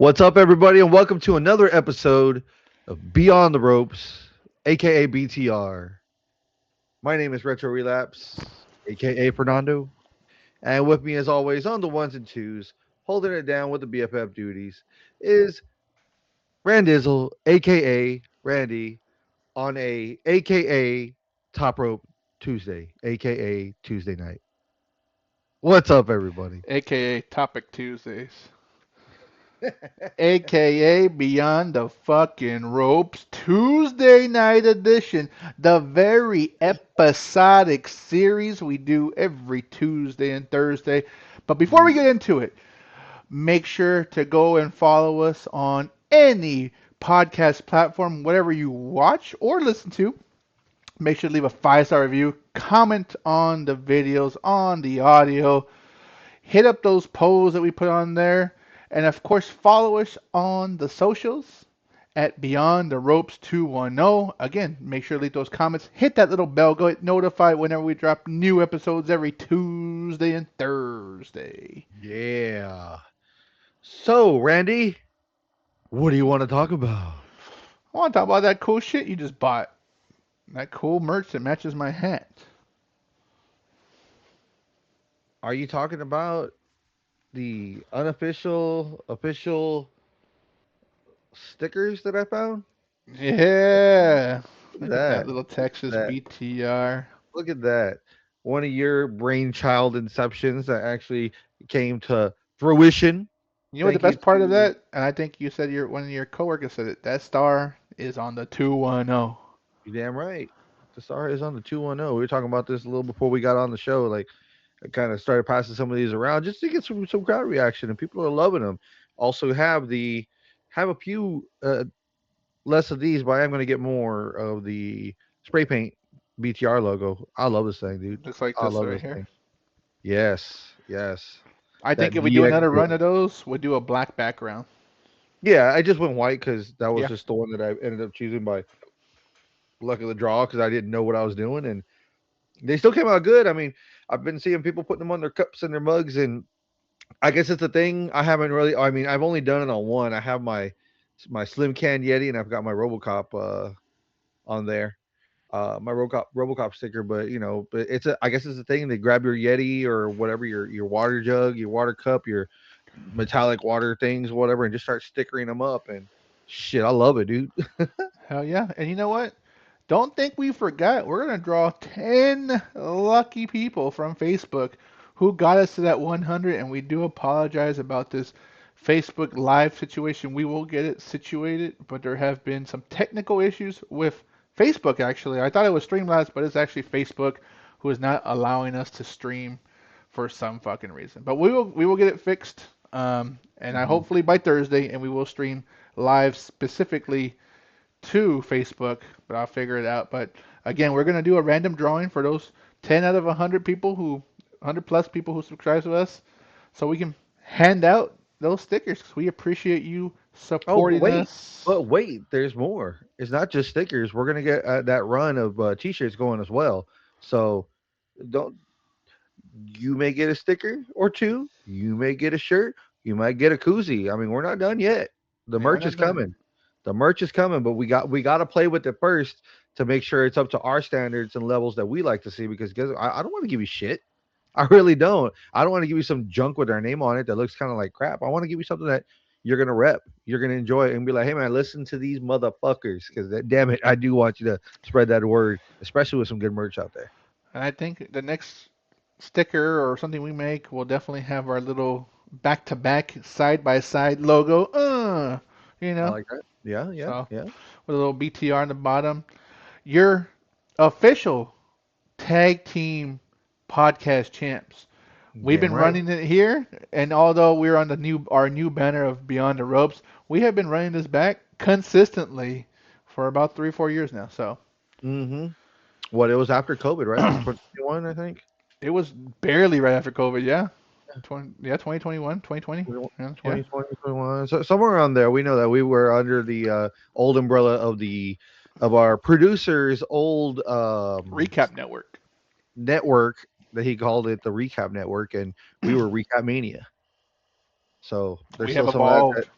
What's up, everybody, and welcome to another episode of Beyond the Ropes, aka BTR. My name is Retro Relapse, aka Fernando, and with me, as always, on the ones and twos, holding it down with the BFF duties, is Randizzle, aka Randy, on a aka Top Rope Tuesday, aka Tuesday night. What's up, everybody? aka Topic Tuesdays, aka Beyond the Fucking Ropes Tuesday Night Edition, the very episodic series we do every Tuesday and Thursday. But before we get into it, make sure to go and follow us on any podcast platform, whatever you watch or listen to. Make sure to leave a 5-star review, comment on the videos, on the audio, hit up those polls that we put on there. And of course, follow us on the socials at Beyond the Ropes 210. Again, make sure to leave those comments. Hit that little bell. Go get notified whenever we drop new episodes every Tuesday and Thursday. Yeah. So, Randy, what do you want to talk about? I want to talk about that cool shit you just bought. That cool merch that matches my hat. Are you talking about the unofficial, official stickers that I found? Yeah. Look at Look at that that. little Look at Texas that. BTR. Look at that. One of your brainchild inceptions that actually came to fruition. You know what the Thank you best part of to that? And I think you said one of your coworkers said it. That star is on the 210. you, damn right. The star is on the 210. We were talking about this a little before we got on the show. Like, I kind of started passing some of these around just to get some crowd reaction, and people are loving them. Also, have a few less of these, but I am going to get more of the spray paint BTR logo. I love this thing, dude. Looks like I this love right this here. thing. Yes, yes. I think That if we do DX another run look. of those, we'll do a black background. Yeah, I just went white because that was Yeah. just the one that I ended up choosing by luck of the draw because I didn't know what I was doing, and they still came out good. I mean, I've been seeing people putting them on their cups and their mugs, and I guess it's a thing. I haven't really. I mean, I've only done it on one. I have my Slim Can Yeti, and I've got my RoboCop on there. My RoboCop sticker, but but I guess it's a thing. They grab your Yeti or whatever your water jug, your water cup, your metallic water things, whatever, and just start stickering them up. And shit, I love it, dude. Hell yeah. And you know what? Don't think we forgot. We're going to draw 10 lucky people from Facebook who got us to that 100. And we do apologize about this Facebook Live situation. We will get it situated, but there have been some technical issues with Facebook, actually. I thought it was Streamlabs, but it's actually Facebook who is not allowing us to stream for some fucking reason. But we will get it fixed. And I Mhm. hopefully by Thursday, and we will stream live specifically to Facebook, but I'll figure it out. But again, we're gonna do a random drawing for those 10 out of 100 people who 100 plus people who subscribe to us, so we can hand out those stickers. 'Cause we appreciate you Oh, supporting us. but wait, there's more. It's not just stickers. We're gonna get that run of t-shirts going as well. So don't you may get a sticker or two. You may get a shirt. You might get a koozie. I mean, we're not done yet. The Yeah, we're merch is not done. coming. The merch is coming, but we got to play with it first to make sure it's up to our standards and levels that we like to see. Because guess, I don't want to give you shit. I really don't. I don't want to give you some junk with our name on it that looks kind of like crap. I want to give you something that you're gonna rep, you're gonna enjoy, and be like, hey man, listen to these motherfuckers. Because damn it, I do want you to spread that word, especially with some good merch out there. And I think the next sticker or something we make will definitely have our little back-to-back, side-by-side logo. You I know, like that. Yeah, yeah, so yeah. with a little BTR on the bottom. Your official tag team podcast champs. We've Damn been right. running it here, and although we're on the new banner of Beyond the Ropes, we have been running this back consistently for about 3 or 4 years now. So Mm-hmm. What, it was after COVID, right? 2021, I think. it was barely right after COVID. Yeah, 2021, 2020. Yeah, yeah. 2020, 21. So somewhere around there, we know that we were under the old umbrella of the of our producer's old Recap network. network that he called it the Recap Network, and we were Recap Mania. So there's We have still some of that. evolved.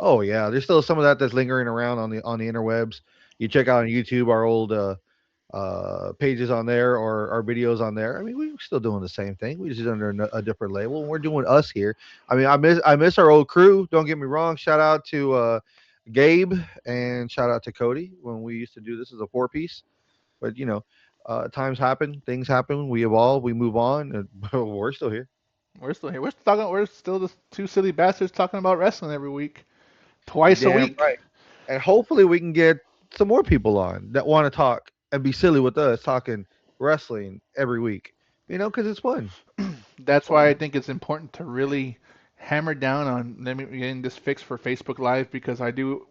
Oh yeah, there's still some of that that's lingering around on the interwebs. You check out on YouTube our old pages on there or our videos on there. I mean, we're still doing the same thing. We just under a different label. And we're doing us here. I mean, I miss our old crew. Don't get me wrong. Shout out to Gabe and shout out to Cody when we used to do this as a four piece. But times happen, things happen. We evolve, we move on, and we're still here. We're still here. We're still talking. We're still the two silly bastards talking about wrestling every week, You twice a damn week. right. And hopefully we can get some more people on that want to talk and be silly with us talking wrestling every week. Because it's fun. It's That's why I fun. think it's important to really hammer down on getting this fixed for Facebook Live because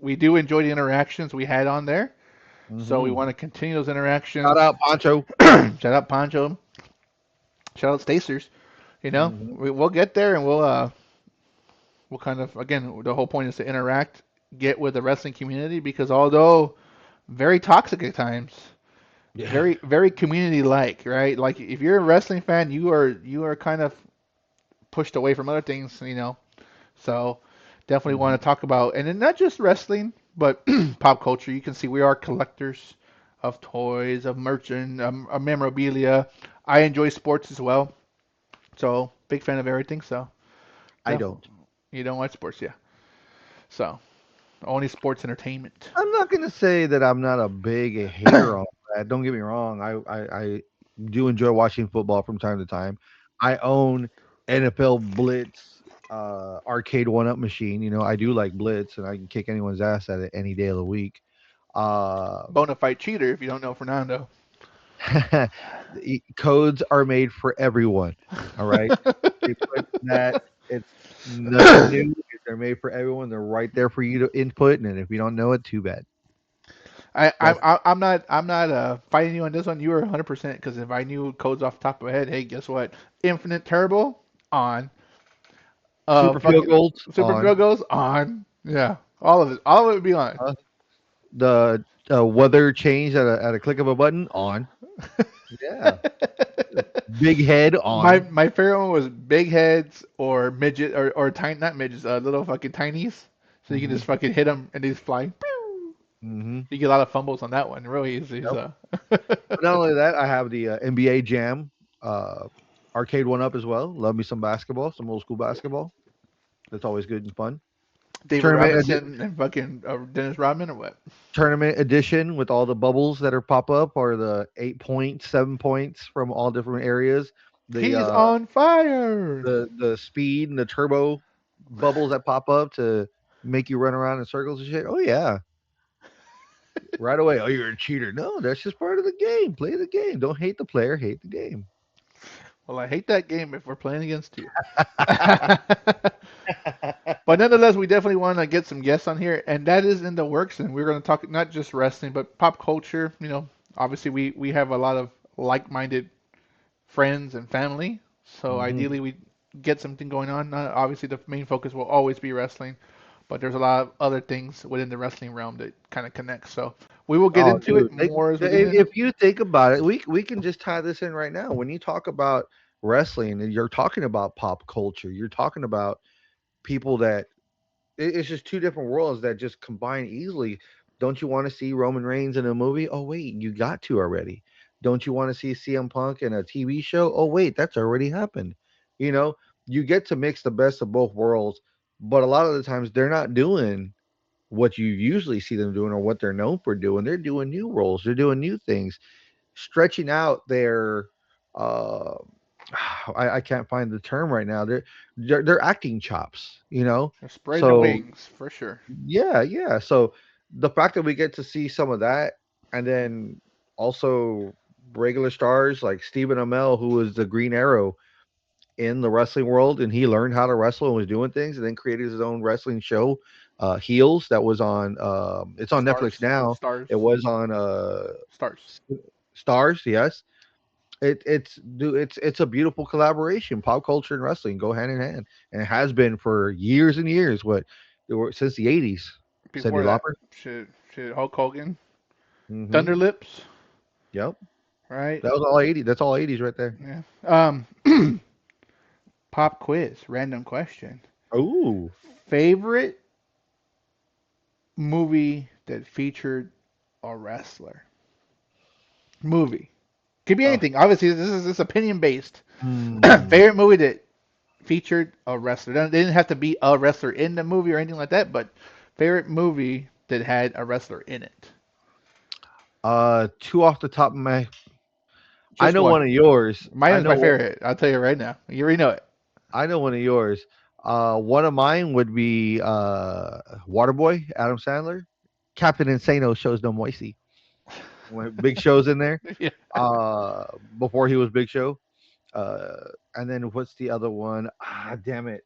we do enjoy the interactions we had on there. So we Hmm. want to continue those Shout interactions. out Poncho. Shout out Poncho. Shout out Stacers. Hmm. We'll get there and we'll kind of again the whole point is to interact, get with the wrestling community because although very toxic at times, Yeah. very community like, right? Like if you're a wrestling fan, you are kind of pushed away from other things. So definitely want Hmm. to talk about and then not just wrestling, but pop culture. You can see we are collectors of toys, of merchant, of memorabilia. I enjoy sports as well, so big fan of everything. So I def- don't. you don't watch sports, yeah. So only sports entertainment. I'm not gonna say that I'm not a big hater on that. Don't get me wrong. I do enjoy watching football from time to time. I own NFL Blitz arcade one up machine. I do like Blitz and I can kick anyone's ass at it any day of the week. Uh Bona fide cheater, if you don't know Fernando. Codes are made for everyone. All right. They put that it's nothing new. They're made for everyone. They're right there for you to input. And if you don't know it, too bad. That's I'm not fighting you on this one. You were 100% because if I knew codes off the top of my head, hey, guess what? Infinite Turbo on. super field Fucking goals Super on Field Goes on. Yeah, all of it would be on. uh, the weather change at a click of a button on. Yeah. Big head my on. my favorite one was big heads or midget or tiny not midgets, little fucking tinies. So you can Hmm. just fucking hit them and they just fly. Pew! Hmm. You get a lot of fumbles on that one. Really easy. Yep. So But not only that, I have the NBA Jam uh, arcade one up as well. Love me some basketball, some old school basketball. That's always good and fun. David Tournament Robinson and fucking Dennis Rodman or what? tournament edition with all the bubbles that are pop up or the 8 points, 7 points from all different areas. The He's on fire. the speed and the turbo bubbles that pop up to make you run around in circles and shit. Oh yeah, right away. Oh, you're a cheater. No, that's just part of the game. Play the game. Don't hate the player. Hate the game. Well, I hate that game if we're playing against you. But nonetheless, we definitely want to get some guests on here, and that is in the works. And we're going to talk not just wrestling, but pop culture. Obviously we have a lot of like-minded friends and family. So Hmm. ideally, we get something going on. Obviously, the main focus will always be wrestling, but there's a lot of other things within the wrestling realm that kind of connect. So we will get Oh, into dude, it more as we get in. if you think about it, we can just tie this in right now. When you talk about wrestling, and you're talking about pop culture, you're talking about people that it's just two different worlds that just combine easily. Don't you want to see Roman Reigns in a movie? Oh wait, you got to already. Don't you want to see CM Punk in a TV show? Oh wait, that's already happened. You know, you get to mix the best of both worlds, but a lot of the times they're not doing what you usually see them doing or what they're known for doing. They're doing new roles. They're doing new things, stretching out their uh I can't find the term right now. They're acting chops, you know. Spread the So wings for sure. yeah, yeah. So the fact that we get to see some of that, and then also regular stars like Stephen Amell, who was the Green Arrow in the wrestling world, and he learned how to wrestle and was doing things, and then created his own wrestling show, Heels, that was on. It's on Netflix Stars, now. It stars, was on stars. S- Stars. Yes, it's a beautiful collaboration. Pop culture and wrestling go hand in hand, and it has been for years and years. What they were since the '80s. Cindy Before that, Lauper. shit, Hulk Hogan, Mm-hmm. Thunderlips, Yep. right? That was all '80s. That's all '80s right there. Yeah. Pop quiz, random question. Ooh. Favorite movie that featured a wrestler. Movie. Could be Oh, anything. Obviously, this is opinion based. hmm. Favorite movie that featured a wrestler. They didn't have to be a wrestler in the movie or anything like that, but favorite movie that had a wrestler in it. Two off the top of my. I Just know one. one of yours. Mine is my favorite. I'll tell you right now. You already know it. I know one of yours. One of mine would be Waterboy, Adam Sandler. Captain Insano shows no mercy. When Big Show's in there. Yeah. Uh, Before he was Big Show. Uh, and then what's the other one? Ah, damn it.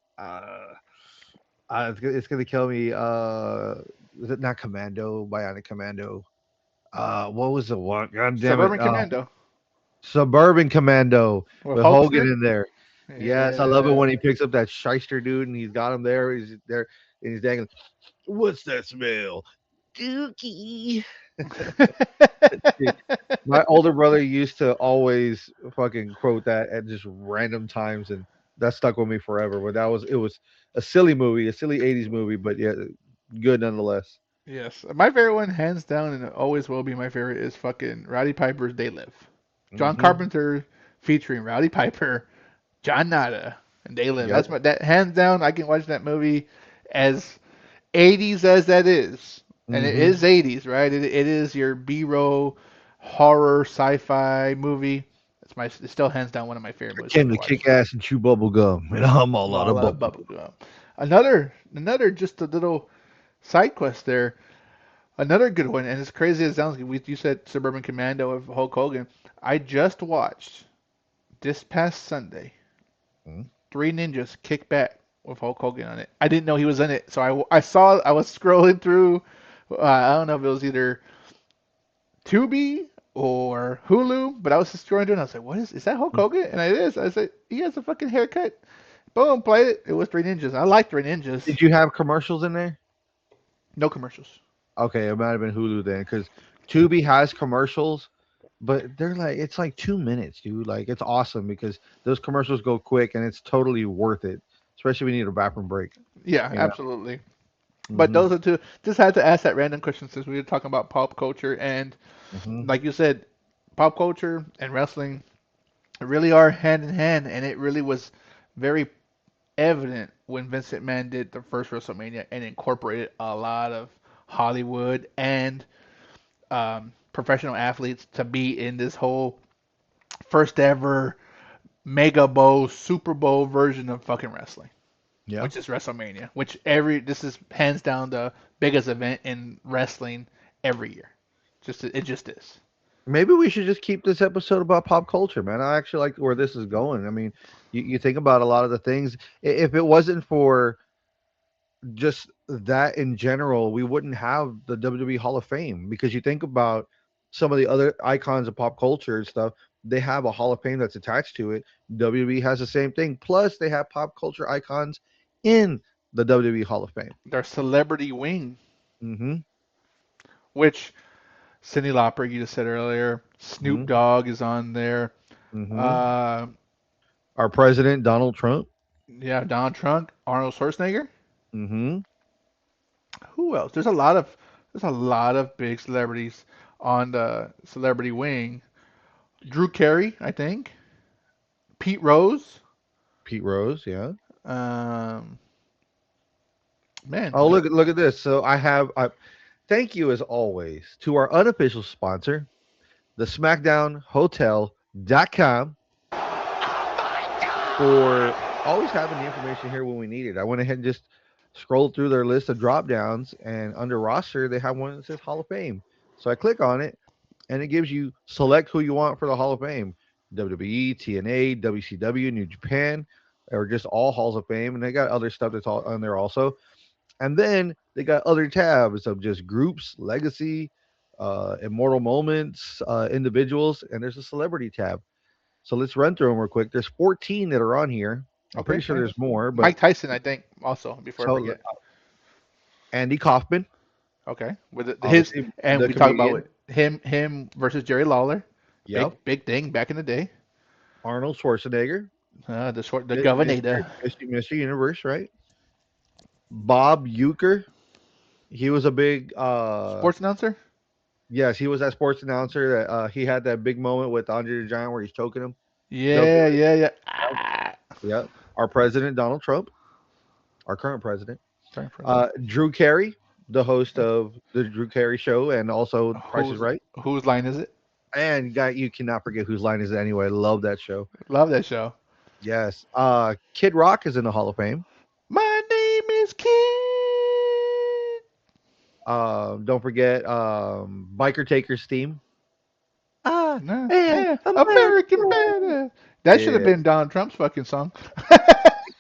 It's gonna kill me. Is it not Commando? Bionic Commando. What was the one? God damn it. Suburban Commando Suburban Commando with with Hogan Hulkster. in there. Yes, I love it Yeah. when he picks up that shyster dude and he's got him there. He's there and he's dangling. What's that smell? Dookie. Dude, my older brother used to always fucking quote that at just random times, and that stuck with me forever. But it was a silly movie, a silly '80s movie, but yeah, good nonetheless. Yes, my favorite one, hands down, and it always will be my favorite, is fucking Rowdy Piper's "They Live." John Hmm. Carpenter featuring Rowdy Piper, John Nada, and "They Live." Yep. That's my that hands down. I can watch that movie as 80s as that is, and it Hmm. is 80s, right? It is your B-roll horror sci-fi movie. It's still hands down one of my favorite I movies to came ever to watch. kick ass and chew bubble gum, and I'm all out Well, of bubble gum. bubblegum. Another just a little side quest there. Another good one, and as crazy as it sounds, you said Suburban Commando of Hulk Hogan. I just watched this past Sunday Mhm. Three Ninjas Kick Back with Hulk Hogan on it. I didn't know he was in it, so I saw I was scrolling through. I don't know if it was either Tubi or Hulu, but I was just scrolling through and I was like, "What is that Hulk Hogan?" And it is. I said, "He has a fucking haircut." Boom, played it. It was Three Ninjas. I like Three Ninjas. Did you have commercials in there? No commercials. Okay, it might have been Hulu then, because Tubi has commercials, but they're like it's like 2 minutes, dude. Like it's awesome because those commercials go quick and it's totally worth it, especially when you need a bathroom break. Yeah, You know. absolutely. But Hmm. those are two. Just had to ask that random question since we were talking about pop culture and, Hmm. like you said, pop culture and wrestling really are hand in hand, and it really was very evident when Vince McMahon did the first WrestleMania and incorporated a lot of Hollywood and professional athletes to be in this whole first ever Mega Bowl, Super Bowl version of fucking wrestling, Yeah. which is WrestleMania, which this is hands down the biggest event in wrestling every year. It just is. Maybe we should just keep this episode about pop culture, man. I actually like where this is going. I mean, you think about a lot of the things. If it wasn't for just that in general, we wouldn't have the WWE Hall of Fame because you think about some of the other icons of pop culture and stuff, they have a Hall of Fame that's attached to it. WWE has the same thing. Plus, they have pop culture icons in the WWE Hall of Fame. Their celebrity wing, Mm-hmm. which Cyndi Lauper, you just said earlier, Snoop Mm-hmm. Dogg is on there. Mm-hmm. Uh, Our president, Donald Trump. yeah, Donald Trump, Arnold Schwarzenegger. Mm-hmm. Who else? There's a lot of big celebrities on the celebrity wing. Drew Carey, I think. Pete Rose. Pete Rose, yeah. Um, man, Oh, look at this. So thank you as always to our unofficial sponsor, the SmackDownHotel.com, for always having the information here when we need it. I went ahead and just scrolled through their list of drop downs, and under roster, they have one that says Hall of Fame. So I click on it, and it gives you select who you want for the Hall of Fame: WWE, TNA, WCW, New Japan, or just all Halls of Fame. And they got other stuff that's all on there also. And then they got other tabs of just groups, legacy, immortal moments, individuals, and there's a celebrity tab. So let's run through them real quick. There's 14 that are on here. I'm pretty okay, sure there's nice. more, but Mike Tyson, I think, also before I so forget. Andy Kaufman, Okay, with his obviously and the we talk about comedian. what, him versus Jerry Lawler, Yep. big thing back in the day. Arnold Schwarzenegger, The Governor. Mr. Universe, right? Bob Euchre, He was a big Sports announcer. yes, he was that sports announcer that he had that big moment with Andre the Giant where he's choking him, Yeah, jokingly. yeah, yeah. Yep. Ah. Yep. Our president Donald Trump, our current president. Current president. Drew Carey, the host of the Drew Carey show and also Price is Whose Right. whose line is it? And guy, you cannot forget whose line is it anyway. Love that show. Love that show. Yes. Kid Rock is in the Hall of Fame. My name is Kid. Don't forget Biker Taker's theme. I Nah, am yeah, American. American Badass. That should have Yeah, been Donald Trump's fucking song. thank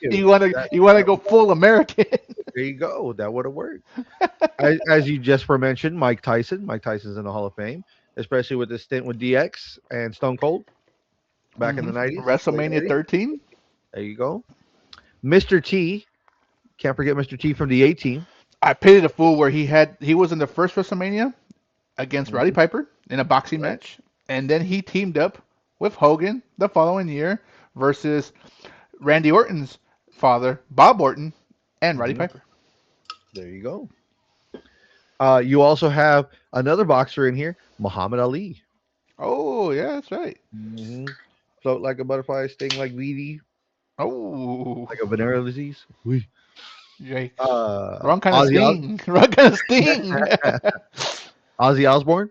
you. you wanna That, you wanna that go full American? there you go. That would have worked. As you just mentioned, Mike Tyson. Mike Tyson's in the Hall of Fame, especially with his stint with DX and Stone Cold back in the 90s, late WrestleMania 90s. 13. There you go. Mr. T. Can't forget Mr. T from the A Team. I pitied a fool where he was in the first WrestleMania against Roddy Mhm. Piper in a boxing Right. match, and then he teamed up with Hogan the following year versus Randy Orton's father, Bob Orton, and Roddy Hmm. Piper. There you go. You also have another boxer in here, Muhammad Ali. Oh yeah, that's right. Hmm. Float like a butterfly, sting like VD, Oh, like a venereal disease. Oui. yikes! Wrong kind of Ozzy, sting. Wrong kind of sting. Ozzy Osbourne,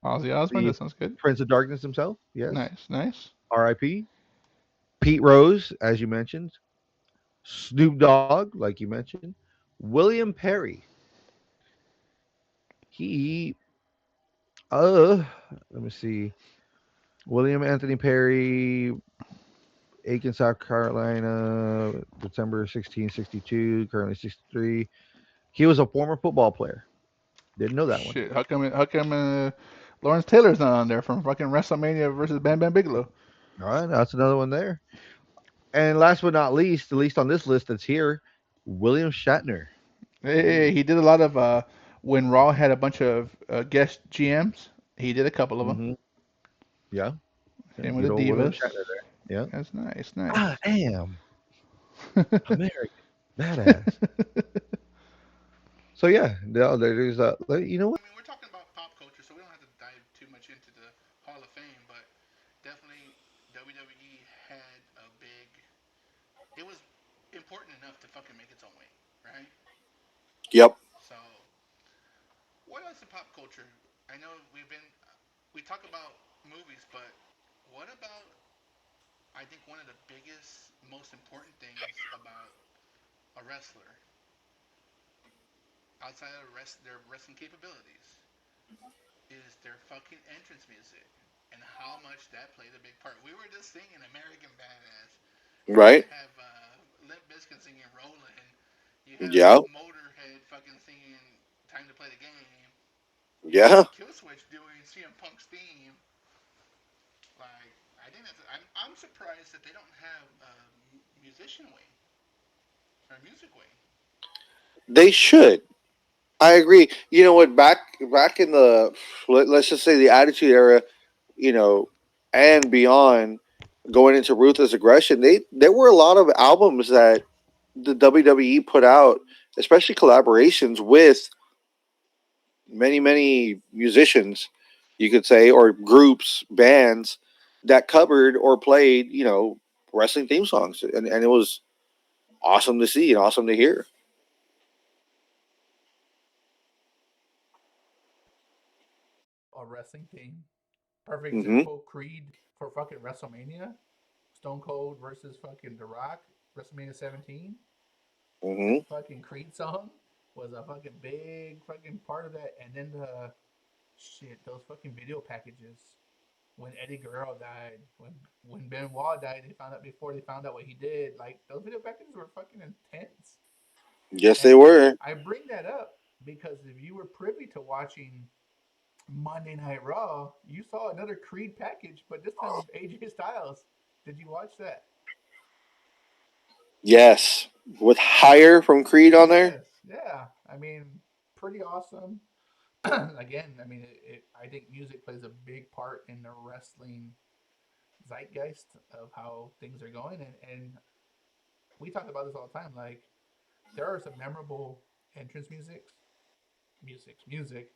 Ozzy Osbourne. the That sounds good. Prince of Darkness himself. Yes. Nice, nice. R.I.P. Pete Rose, as you mentioned. Snoop Dogg, like you mentioned. William Perry. He, uh, let me see. William Anthony Perry, Aiken, South Carolina, December 16, 62, currently 63. He was a former football player. Didn't know that one. Shit. How come Lawrence Taylor's not on there from fucking WrestleMania versus Bam Bam Bigelow? All right, that's another one there. And last but not least, the least on this list that's here, William Shatner. Hey, he did a lot of when Raw had a bunch of guest GMs. He did a couple of them. Mm-hmm. Yeah, Him with good the old William Divas. Shatner there. Yeah. That's nice, I nice. am American badass. So yeah, there's you know what? I mean, we're talking about pop culture, so we don't have to dive too much into the Hall of Fame, but definitely WWE had a big. It was important enough to fucking make its own way, right? Yep. So, what else in pop culture? I know we talk about movies, but what about? I think one of the biggest, most important things about a wrestler outside of their wrestling capabilities is their fucking entrance music and how much that played a big part. We were just singing American Badass. You Right. have Limp Bizkit singing Rollin'. You have Yeah. Motorhead fucking singing Time to Play the Game. You Yeah. have Killswitch doing CM Punk's theme. Like, I think I'm surprised that they don't have a musician wing or a music wing. They should. I agree. You know what? Back in the let's just say the Attitude Era, you know, and beyond, going into Ruthless Aggression, there were a lot of albums that the WWE put out, especially collaborations with many musicians, you could say, or groups, bands that covered or played, wrestling theme songs, and it was awesome to see and awesome to hear. A wrestling theme. Perfect Hmm. example, Creed for fucking WrestleMania. Stone Cold versus fucking The Rock, WrestleMania 17. Hmm. That fucking Creed song was a fucking big fucking part of that. And then the shit, those fucking video packages. When Eddie Guerrero died, when Benoit died, they found out before they found out what he did. Like those video packages were fucking intense. Yes, they And were. I bring that up because if you were privy to watching Monday Night Raw, you saw another Creed package, but this time with AJ Styles. Did you watch that? Yes, with Higher from Creed on there. Yes, yeah. I mean, pretty awesome. Again, I mean, I think music plays a big part in the wrestling zeitgeist of how things are going, and we talk about this all the time. Like, there are some memorable entrance musics. music's music,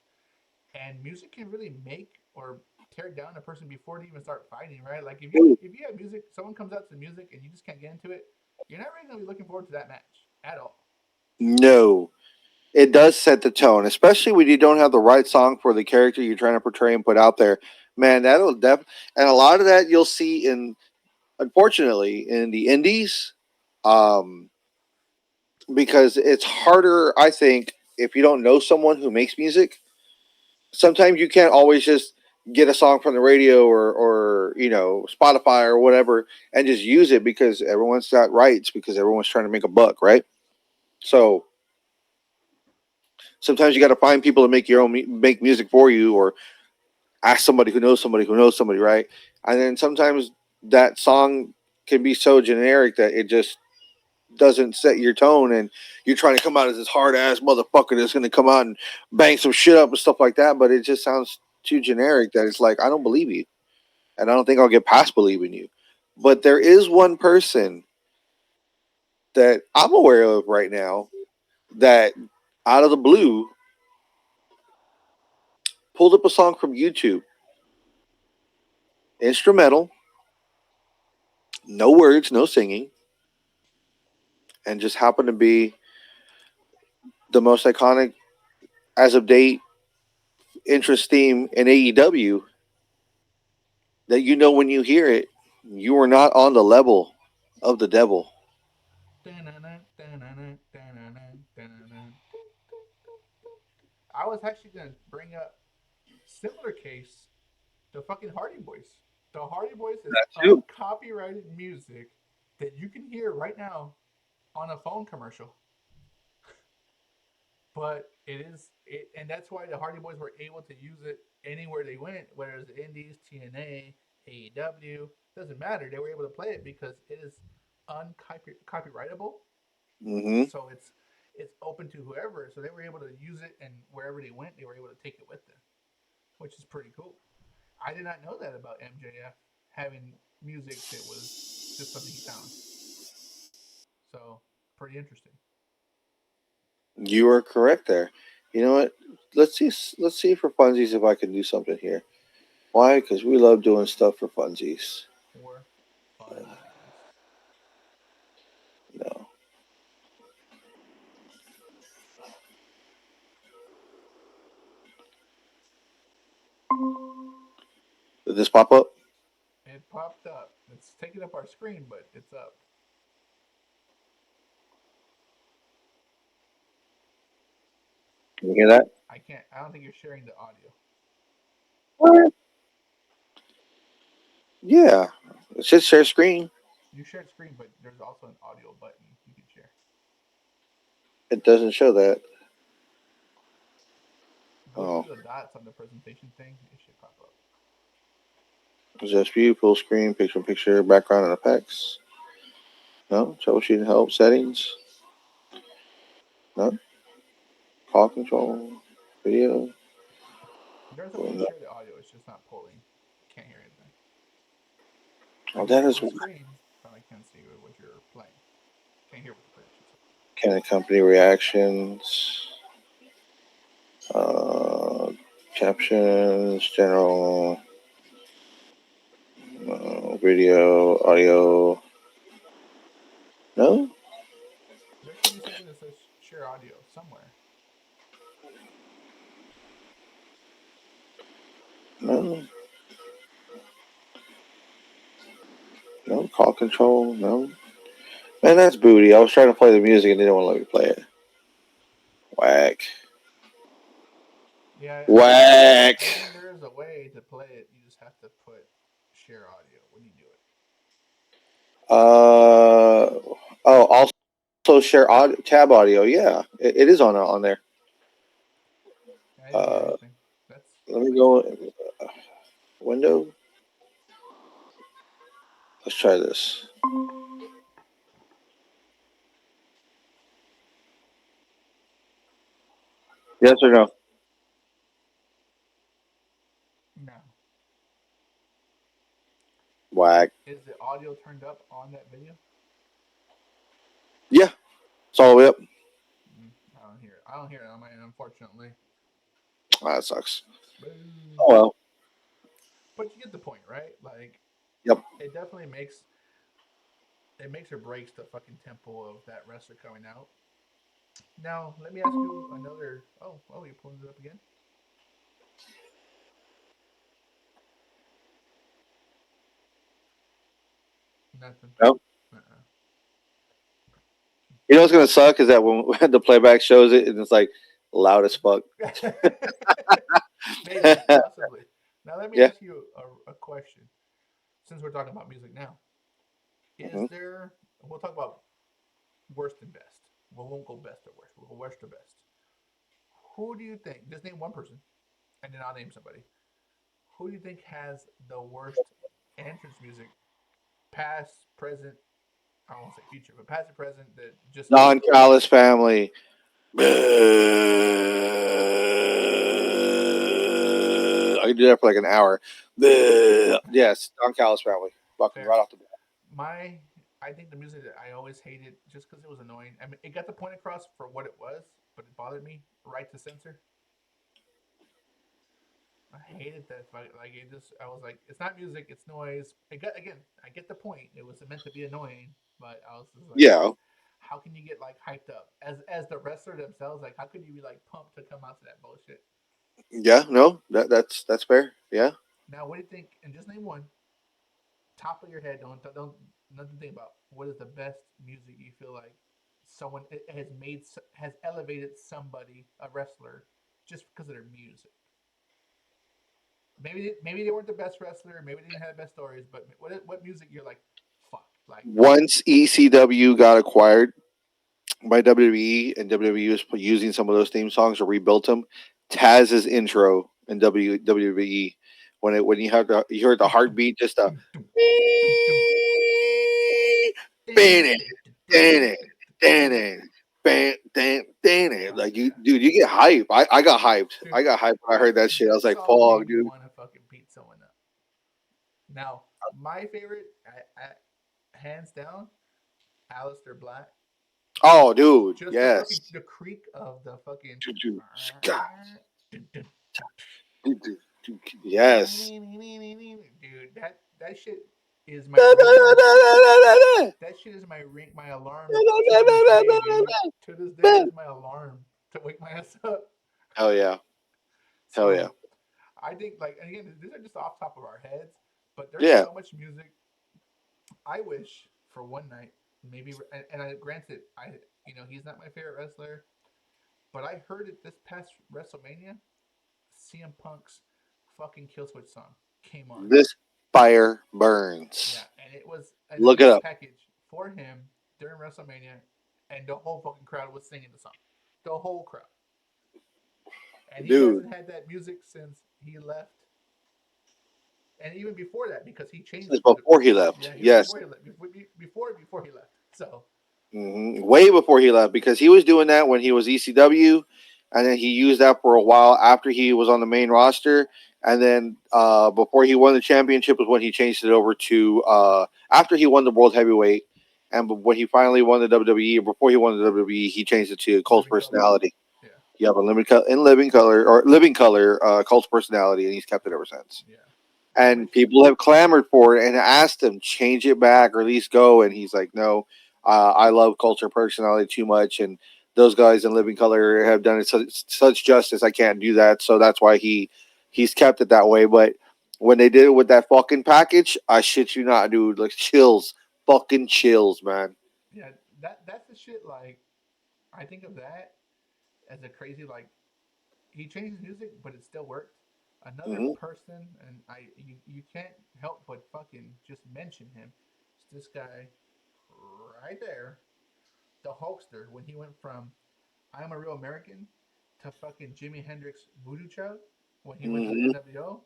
and music can really make or tear down a person before they even start fighting, right? Like if you have music, someone comes out to the music and you just can't get into it, you're not really gonna be looking forward to that match at all. No, it does set the tone, especially when you don't have the right song for the character you're trying to portray and put out there. Man, and a lot of that you'll see in, unfortunately, in the indies, um, because it's harder. I think if you don't know someone who makes music, sometimes you can't always just get a song from the radio or Spotify or whatever and just use it because everyone's got rights because everyone's trying to make a buck, right? So sometimes you got to find people to make your own make music for you, or ask somebody who knows somebody, right? And then sometimes that song can be so generic that it just doesn't set your tone, and you're trying to come out as this hard ass motherfucker that's going to come out and bang some shit up and stuff like that, but it just sounds too generic that it's like, I don't believe you, and I don't think I'll get past believing you. But there is one person that I'm aware of right now that, out of the blue, pulled up a song from YouTube, instrumental, no words, no singing, and just happened to be the most iconic, as of date, interest theme in AEW, that you know when you hear it, you are not on the level of the devil. I was actually gonna bring up similar case, the fucking Hardy Boys. The Hardy Boys is That too. uncopyrighted music that you can hear right now on a phone commercial. But and that's why the Hardy Boys were able to use it anywhere they went, whether it's the Indies, TNA, AEW, doesn't matter. They were able to play it because it is uncopyrightable. Mm-hmm. So it's open to whoever. So they were able to use it, and wherever they went, they were able to take it with them, which is pretty cool. I did not know that about MJF having music that was just something he found. So pretty interesting. You are correct there. You know what? Let's see. Let's see for funsies if I can do something here. Why? Because we love doing stuff for funsies. For funsies. No. Did this pop up? It popped up. It's taking up our screen, but it's up. Can you hear that? I can't. I don't think you're sharing the audio. What? Yeah. It says share screen. You shared screen, but there's also an audio button you can share. It doesn't show that. Go Oh. to the dots on the presentation thing. It should pop up. Just view, full screen, picture in picture, background, and effects. No. Troubleshooting help, settings. No. Call control, video. There's a way to No. share the audio. It's just not pulling. Can't hear anything. I Oh, can that see is your screen, but I can't see what you're playing. Can't hear what you're playing, I should say. can accompany reactions, uh, captions, general, video, audio. No, There should be something that says share audio somewhere. no, no. Call control. No. Man, that's booty. I was trying to play the music and they didn't want to let me play it. Whack. Yeah, Whack. I think there is a way to play it. You just have to put share audio when you do it. Oh, also share tab audio. Yeah, it is on there. I didn't hear Uh, anything. That's let me lame. go window. Let's try this. Yes or no? No. Whack. Is the audio turned up on that video? Yeah, it's all the way up. I don't hear it. I don't hear it on my end, unfortunately. That sucks. Boo. Oh well. But you get the point, right? Like Yep. it definitely makes or breaks the fucking tempo of that wrestler coming out. Now, let me ask you another. Oh, you pulling it up again? Nothing. Yep. Uh-uh. You know what's gonna suck is that when the playback shows it and it's like loud as fuck. Maybe, possibly. Now, let me Yeah. ask you a question. Since we're talking about music now, is Hmm. there? We'll talk about worst and best. We won't go best or worst. We'll go worst or best. Who do you think? Just name one person, and then I'll name somebody. Who do you think has the worst entrance music, past, present? I won't say future, but past and present that just Non sucks. Callis family. I can do that for like an hour. Yes, Don Callis family. Fucking Fair. right off the bat. My, I think the music that I always hated just because it was annoying. I mean, it got the point across for what it was, but it bothered me. Right to censor. I hated that. Like it just, I was like, it's not music, it's noise. It got again. I get the point. It was meant to be annoying, but I was just like, Yeah, how can you get like hyped up as the wrestler themselves? Like, how could you be like pumped to come out to that bullshit? yeah, no, that's fair. Yeah, Now, what do you think? And just name one, top of your head. Don't nothing to think about. What is the best music you feel like someone has made has elevated somebody, a wrestler, just because of their music? Maybe they weren't the best wrestler. Maybe they didn't have the best stories. But what music you're like, fuck, like once ECW got acquired by WWE and WWE was using some of those theme songs to rebuild them, Taz's intro in WWE when you heard the dum dum heartbeat, just a dum dum dum dum. ban it, ban it, ban it. Oh Like you, yeah, dude, you get hype. I got hyped. dude, I got hyped when I heard that shit. I was that like, song "Fuck, made me dude." want to fucking beat someone up. Now, my favorite, hands down, Alistair Black. Oh, dude, Just the fucking yes. the creak of the fucking God, dun, dun, dun, dude, yes. dude, that shit is my ringtone. That shit is my my alarm to this day, dude. To this day, that's my alarm to wake my ass up. Hell yeah, hell yeah, So I think like, and again, these are just off top of our heads, but there's yeah. so much music. I wish for one night, maybe, and I granted, he's not my favorite wrestler, but I heard it this past WrestleMania. CM Punk's fucking Killswitch song came on. This fire Yeah, burns. and it was an Look it event up. package for him during WrestleMania, and the whole fucking crowd was singing the song. The whole crowd. And he Dude. hasn't had that music since he left, and even before that because he This is changed. before he left. Yeah, even Yes. before he left, before he left. So Way before he left, because he was doing that when he was ECW, and then he used that for a while after he was on the main roster, and then before he won the championship was when he changed it over to after he won the world heavyweight, and when he finally won the WWE, or before he won the WWE, he changed it to Colt's living color. personality. Yeah, You have a in living color or living color Colt's personality, and he's kept it ever since. yeah. I And wish. people have clamored for it and asked him change it back or at least go, and he's like, no, I love culture personality too much, and those guys in living color have done it such justice. I can't do that, so that's why he's kept it that way. But when they did it with that fucking package, I shit you not, dude, like chills, fucking chills, man. Yeah, that's the shit. Like I think of that as a crazy like he changed his music, but it still worked. Another Hmm. person, and you can't help but fucking just mention him. It's this guy right there, the Hulkster, when he went from "I'm a Real American" to fucking Jimi Hendrix Voodoo Child when he went to the Hmm. NWO.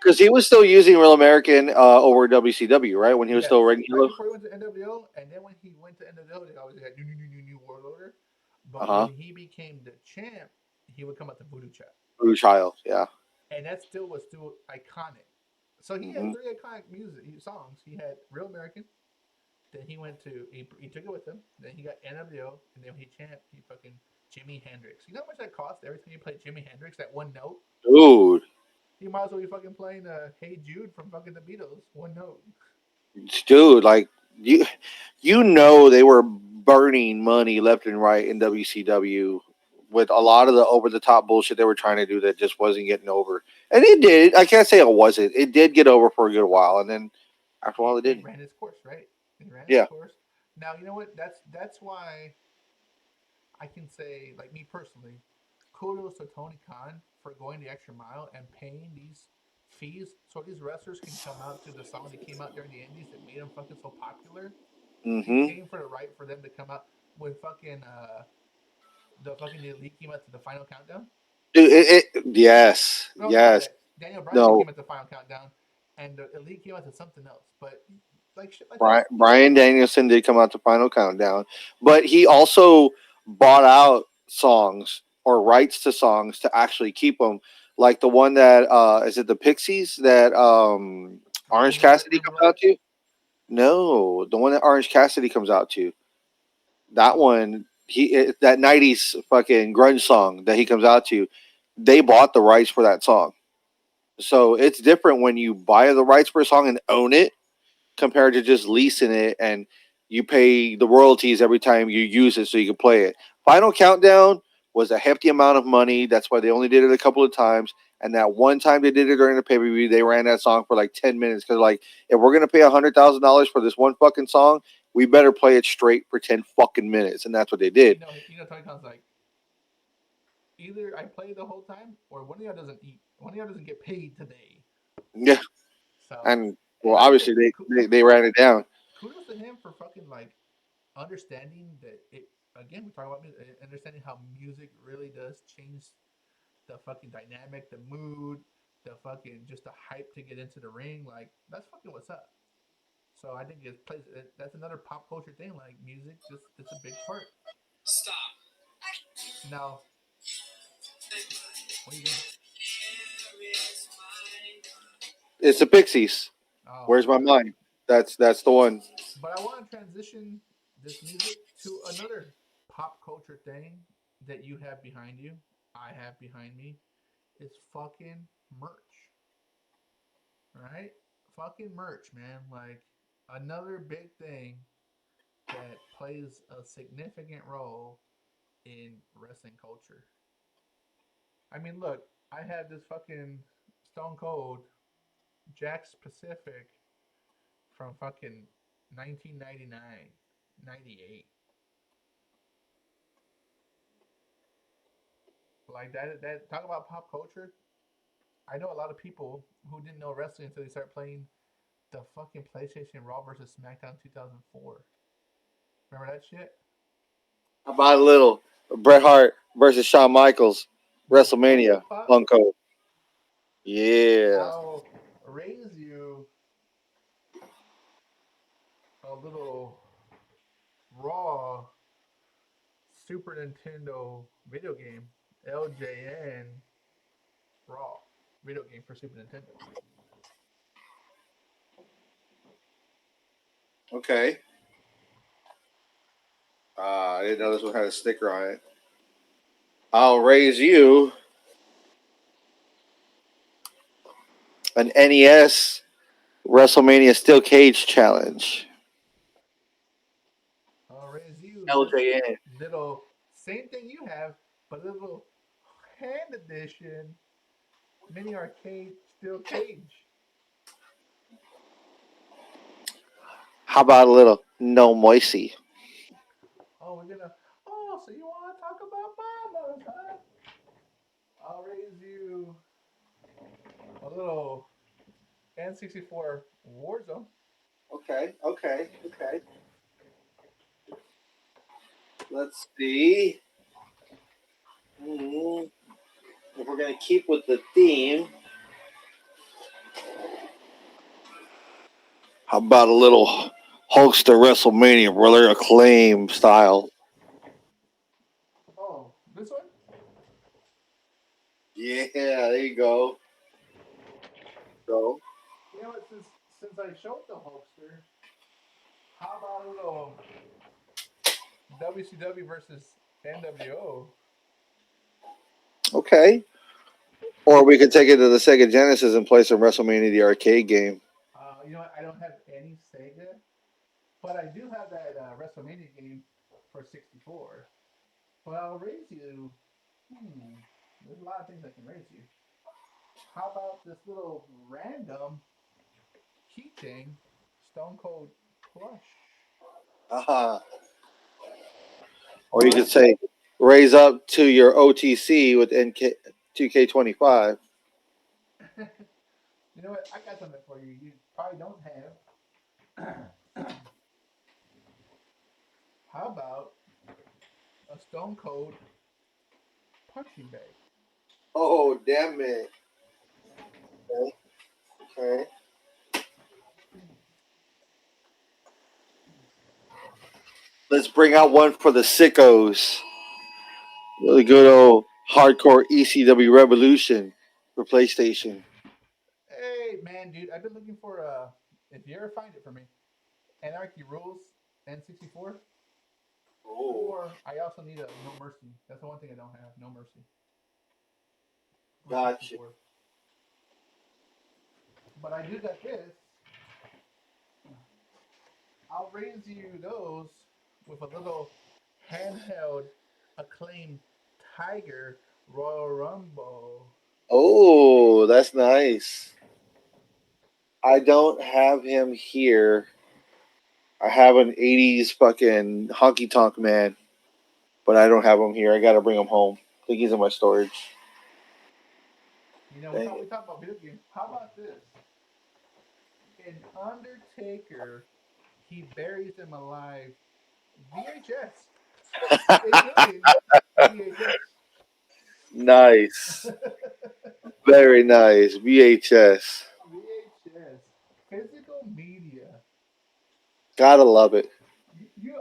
Because he was still using Real American over WCW, right? When he was still Yes, right regular. before he went to NWO, and then when he went to NWO, they always had new World Order. Uh But huh. when he became the champ, he would come out to Voodoo Child, Blue Child, yeah. and that still was iconic. So he had Hmm. three iconic music songs. He had Real American, Then he went to he took it with him. Then he got NWO, and then he champ he fucking Jimi Hendrix. You know how much that cost every time you play Jimi Hendrix that one note? Dude, You might as well be fucking playing Hey Jude from fucking the Beatles, one note. dude, like you, they were burning money left and right in WCW with a lot of the over the top bullshit they were trying to do that just wasn't getting over, and it did. I can't say it wasn't. It did get over for a good while, and then after a while, it It didn't. ran its course, right? It ran its Yeah. course. Now you know what? That's why I can say, like me personally, kudos to Tony Khan for going the extra mile and paying these fees so these wrestlers can come out to the song that came out during the Indies that made them fucking so popular. He's Mm-hmm. paying for the right for them to come out when fucking the fucking elite came out to the final countdown. Dude, yes, No, no, yes. Daniel Bryan No, came at the final countdown, and the elite came out to something else. But like shit like Brian, this, Brian Danielson did come out to Final Countdown, but he also bought out songs or rights to songs to actually keep them. Like the one that is it the Pixies that Orange Cassidy Rumor comes out Live. to? No, the one that Orange Cassidy comes out to. That one, that '90s fucking grunge song that he comes out to. They bought the rights for that song, so it's different when you buy the rights for a song and own it compared to just leasing it and you pay the royalties every time you use it so you can play it. Final Countdown was a hefty amount of money. That's why they only did it a couple of times. And that one time they did it during the pay per view, they ran that song for like 10 minutes because like if we're gonna pay $100,000 for this one fucking song, we better play it straight for 10 fucking minutes. And that's what they did. Tony Khan's like, either I play the whole time or one of y'all doesn't eat. One of y'all doesn't get paid today. Yeah, So, and and well, like I obviously said, they ran it down. kudos to him for fucking like understanding that it. Again, we talk about music, understanding how music really does change the fucking dynamic, the mood, the fucking just the hype to get into the ring. Like that's fucking what's up. So I think it plays. That's another pop culture thing. Like music, just it's a big part. Now, what are you doing? It's the Pixies. Oh, Where's my mind? That's the one. but I want to transition this music to another pop culture thing that you have behind you. I have behind me is fucking merch, right? Fucking merch, man. Like another big thing that plays a significant role in wrestling culture. I mean, look, I had this fucking Stone Cold Jack's Pacific from fucking 1999, 98. Like that talk about pop culture. I know a lot of people who didn't know wrestling until they start playing the fucking PlayStation Raw versus SmackDown 2004. Remember that shit? How about a little Bret Hart versus Shawn Michaels, The Funko WrestleMania, Pop. Funko. Yeah. I'll raise you a little Raw Super Nintendo video game, LJN Raw video game for Super Nintendo. Okay. I didn't know this one had a sticker on it. I'll raise you an NES WrestleMania Steel Cage Challenge. I'll raise you this LJN. little same thing you have, but a little hand edition mini arcade steel cage. How about a little No Moisey? Oh, we're gonna. Oh, so you want to talk about mamas, huh? I'll raise you a little N64 Warzone. Okay, okay, okay. Let's see. Hmm. If we're gonna keep with the theme, how about a little Hulkster WrestleMania, brother, acclaim style? Oh, this one. Yeah, there you go. So You know what? Since I showed the Hulkster, How about a little WCW versus NWO? Okay. Or we could take it to the Sega Genesis and play some WrestleMania the arcade game. You know what? I don't have any Sega, but I do have that WrestleMania game for 64. But I'll raise you. Hmm. There's a lot of things I can raise you. How about this little random keychain, Stone Cold plush? Uh-huh. Or you could But say raise up to your OTC with NK 2K25. you know what? I got something for you. You probably don't have. How about a Stone Cold punching bag? Oh, damn it. Okay. Okay. Let's bring out one for the sickos. The good old hardcore ECW Revolution for PlayStation. Hey, man, dude, I've been looking for if you ever find it for me, Anarchy Rules N64, Oh, or I also need a No Mercy. That's the one thing I don't have, No Mercy for gotcha. 64. But I do got this. I'll raise you those with a little handheld acclaimed Tiger Royal Rumble. Oh, that's nice. I don't have him here. I have an 80s fucking honky tonk man, but I don't have him here. I gotta bring him home. I think he's in my storage. You know, Dang we talk about video games. How about this? In Undertaker, he buries him alive. VHS. it. Including VHS. Nice. Very nice. VHS. VHS. Physical media. Gotta love it.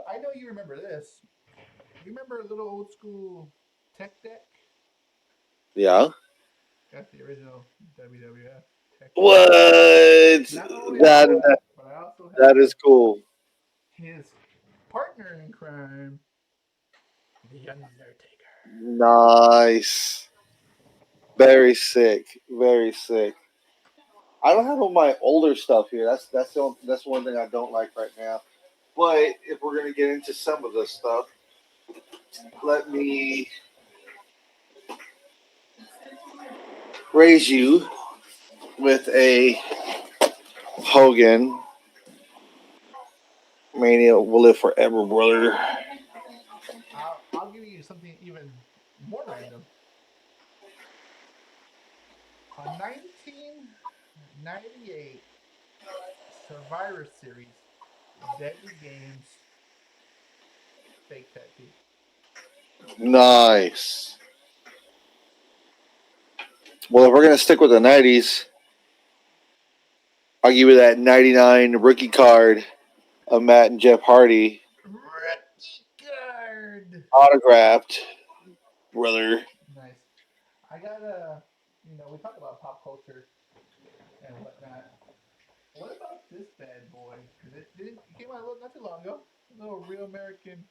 I know you remember this. You remember a little old school tech deck? Yeah. Got the original WWF tech deck. What? Not only That that, but I also that is have cool. his partner in crime, The Undertaker. Nice. Very sick. Very sick. I don't have all my older stuff here. That's one thing I don't like right now. But if we're gonna get into some of this stuff, let me raise you with a Hogan Mania will live forever, brother. I'll give you something even more random. A 1998 Survivor Series Deadly Games fake tattoo. Nice. Well, if we're gonna stick with the '90s, I'll give you that '99 rookie card of Matt and Jeff Hardy, Rookie card. autographed, brother. Nice. I got a. We talk about pop culture and whatnot. What about this bad boy? It came out not too long ago. A little real American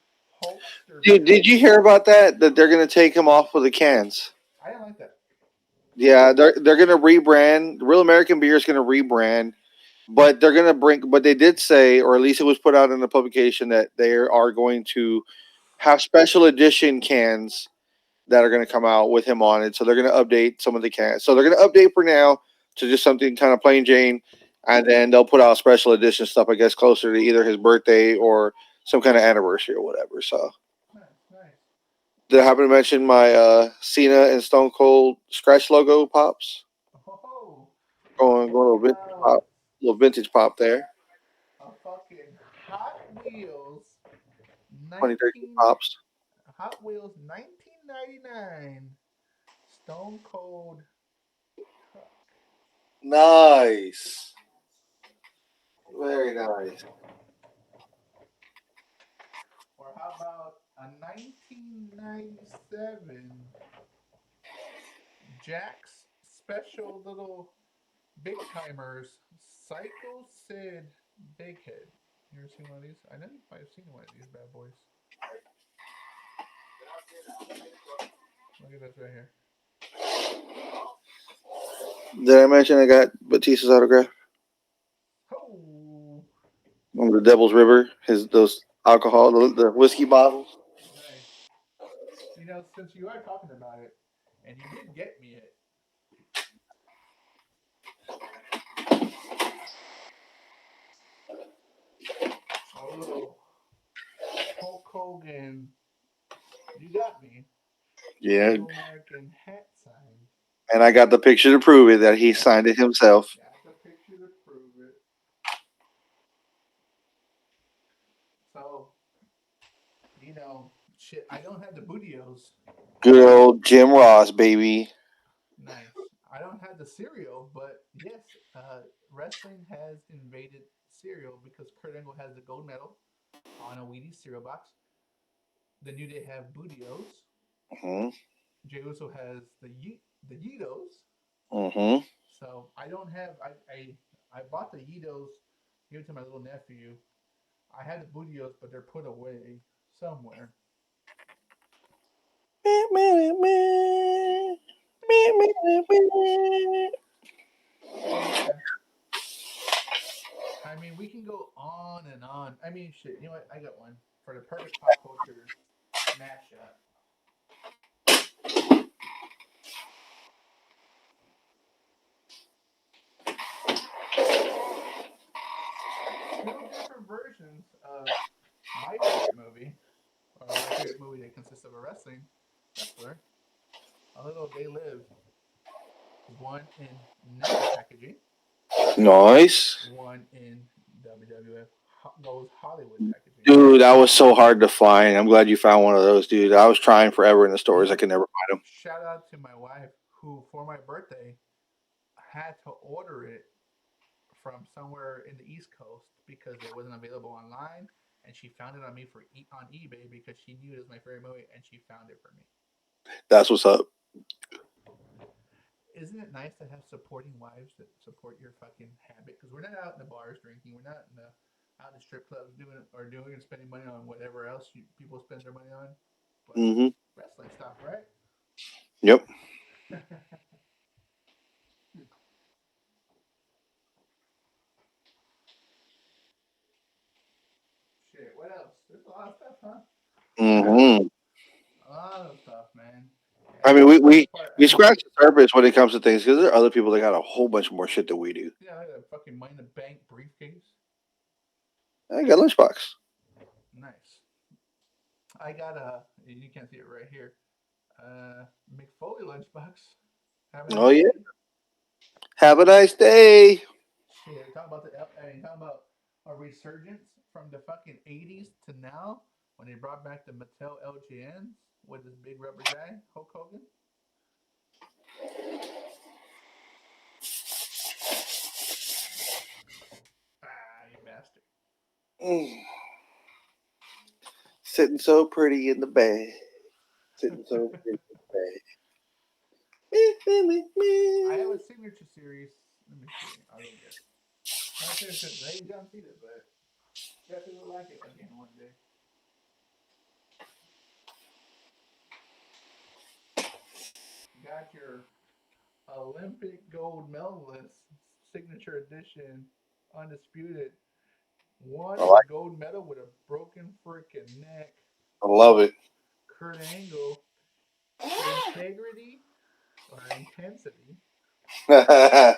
Hulkster Dude, did build. you hear about that? That they're gonna take him off of the cans. I didn't like that. Yeah, they're gonna rebrand. Real American Beer is gonna rebrand, but they're gonna bring. But they did say, or at least it was put out in the publication, that they are going to have special edition cans that are going to come out with him on it. So they're going to update some of the cans. So they're going to update for now to just something kind of plain Jane, and then they'll put out special edition stuff, I guess, closer to either his birthday or some kind of anniversary or whatever. So Nice, nice. did I happen to mention my Cena and Stone Cold scratch logo pops? Oh, Going a what little vintage about pop, little vintage pop there. a fucking Hot Wheels 2013 19 pops. Hot Wheels 1999 Stone Cold truck? Nice, very nice. Or how about a 1997 Jack's special little big timers Psycho Sid Big Head? You ever seen one of these? I know you might have seen one of these bad boys. Look at this right here. Did I mention I got Batista's autograph Oh, on the Devil's River? His those alcohol, the whiskey bottles. nice. You know, since you are talking about it, and you did get me it, a little Hulk Hogan, you got me. Yeah, All American hat signed. and I got the picture to prove it that he signed it himself. Got the picture to prove it. So, shit, I don't have the Bootios. Good old Jim Ross, baby. Nice. I don't have the cereal, but yes, wrestling has invaded cereal because Kurt Angle has the gold medal on a Wheaties cereal box. The New Day have Bootios. Hmm. Jey Uso has the Yeetos. Hmm. So I don't have I bought the Yeetos, gave it to my little nephew. I had the Bootios, but they're put away somewhere. So yeah, I mean we can go on and on. I mean shit, you know what? I got one for the perfect pop culture mashup. Two different versions of my favorite movie, or my favorite movie that consists of a wrestling wrestler. A little They Live, one in NECA packaging, Nice. one in WWF Goes Hollywood packaging. Dude, that was so hard to find. I'm glad you found one of those, dude. I was trying forever in the You stores. I know, could never find them. shout out to my wife who, for my birthday, had to order it from somewhere in the East Coast because it wasn't available online, and she found it on me on eBay because she knew it was my favorite movie, and she found it for me. That's what's up. Isn't it nice to have supporting wives that support your fucking habit? Because we're not out in the bars drinking, we're not in the out in the strip clubs doing and spending money on whatever else people spend their money on, but Hmm. wrestling stuff, right? Yep. Shit, what else? There's a lot of stuff, huh? Hmm. A lot of stuff, man. I And mean, the funny part, we scratch the surface when it comes to things because there are other people that got a whole bunch more shit than we do. I got a fucking money in the bank briefcase. I got lunchbox. Nice. I got you can't see it right here. McFoley lunchbox. Have a Oh nice yeah. day. Have a nice day. Shit, talk about talk about a resurgence from the fucking '80s to now when they brought back the Mattel LGNs with this big rubber guy, Hulk Hogan. Ah, you bastard. Mm. Sitting so pretty in the bed. Sitting so pretty in the I have a bed. signature series. Let me see. I'll go get it. I have a signature. They don't see it, but definitely would like it again one day. Got your Olympic gold medalist signature edition, undisputed. I Won the like. gold medal with a broken freaking neck. I love it. Kurt Angle, integrity or intensity and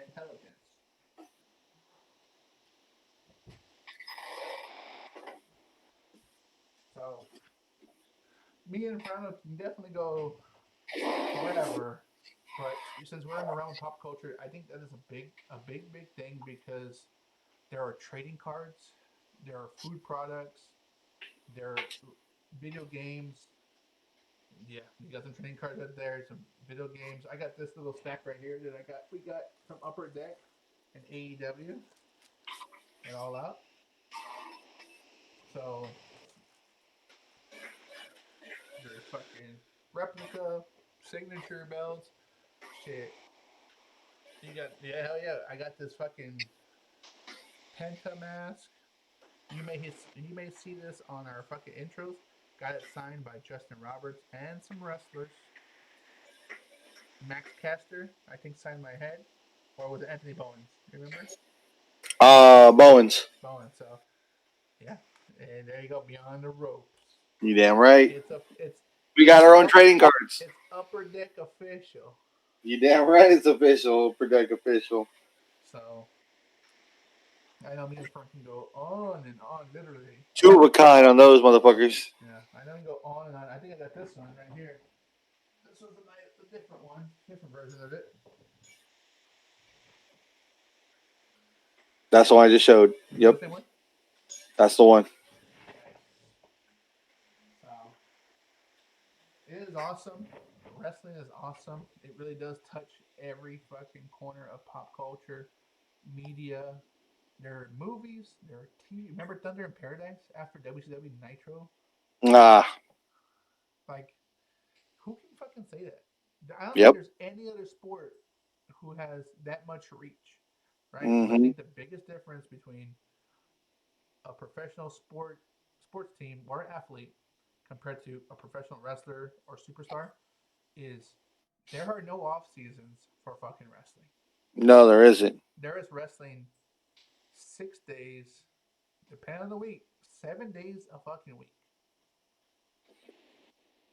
intelligence. So me and Fernando can definitely go forever. But since we're in the realm of pop culture, I think that is big thing because there are trading cards, there are food products, there are video games. Yeah, you got some trading cards out there, some video games. I got this little stack right here that we got from Upper Deck and AEW and All Out. So there's fucking replica signature belts. Shit. You got yeah, hell yeah. I got this fucking Penta mask. You may see this on our fucking intros. Got it signed by Justin Roberts and some wrestlers. Max Caster, I think, signed my head, or was it Anthony Bowens? Remember Bowens. Bowens? So yeah, and there you go. Beyond the ropes. You damn right. It's We got it's our own up trading cards. it's upper deck official. You damn right. It's official. Protect official. So I know me and Frank can go on and on, literally. Two of a kind on those motherfuckers. Yeah, I know we can go on and on. I think I got this one right here. This one's a different one, different version of it. That's the one I just showed. Is it Yep, the same one? that's the one. Nice. So it is awesome. Wrestling is awesome. It really does touch every fucking corner of pop culture, media. There are movies. There are TV. Remember Thunder in Paradise after WCW Nitro? Ah, Like, who can fucking say that? I don't think yep. there's any other sport who has that much reach, right? So I Mm-hmm. think the biggest difference between a professional sports team or athlete compared to a professional wrestler or superstar is there are no off seasons for fucking wrestling. No, there isn't. There is wrestling 6 days, depending on the week, 7 days a fucking week.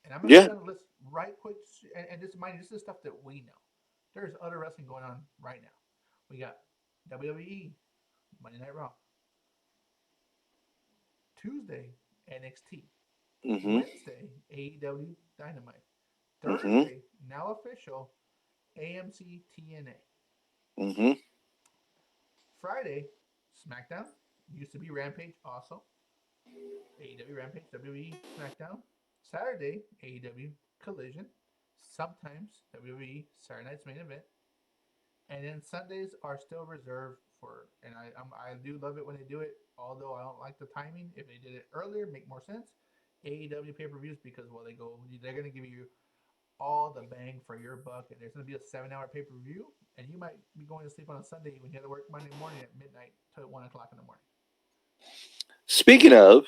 And I'm gonna go Yeah. down the list right quick. And this, mind you, this is stuff that we know. There's other wrestling going on right now. We got WWE, Monday Night Raw, Tuesday NXT, Mm-hmm. Wednesday AEW Dynamite, Mm-hmm. Thursday now official AMC TNA, Mm-hmm. Friday SmackDown, used to be Rampage also, AEW Rampage, WWE SmackDown, Saturday AEW Collision, sometimes WWE Saturday Night's Main Event, and then Sundays are still reserved for. And I do love it when they do it, although I don't like the timing. If they did it earlier, make more sense. AEW pay per views because well they're gonna give you all the bang for your buck, and there's gonna be a 7 hour pay per view, and you might be going to sleep on a Sunday when you have to work Monday morning at midnight to 1 o'clock in the morning. Speaking of,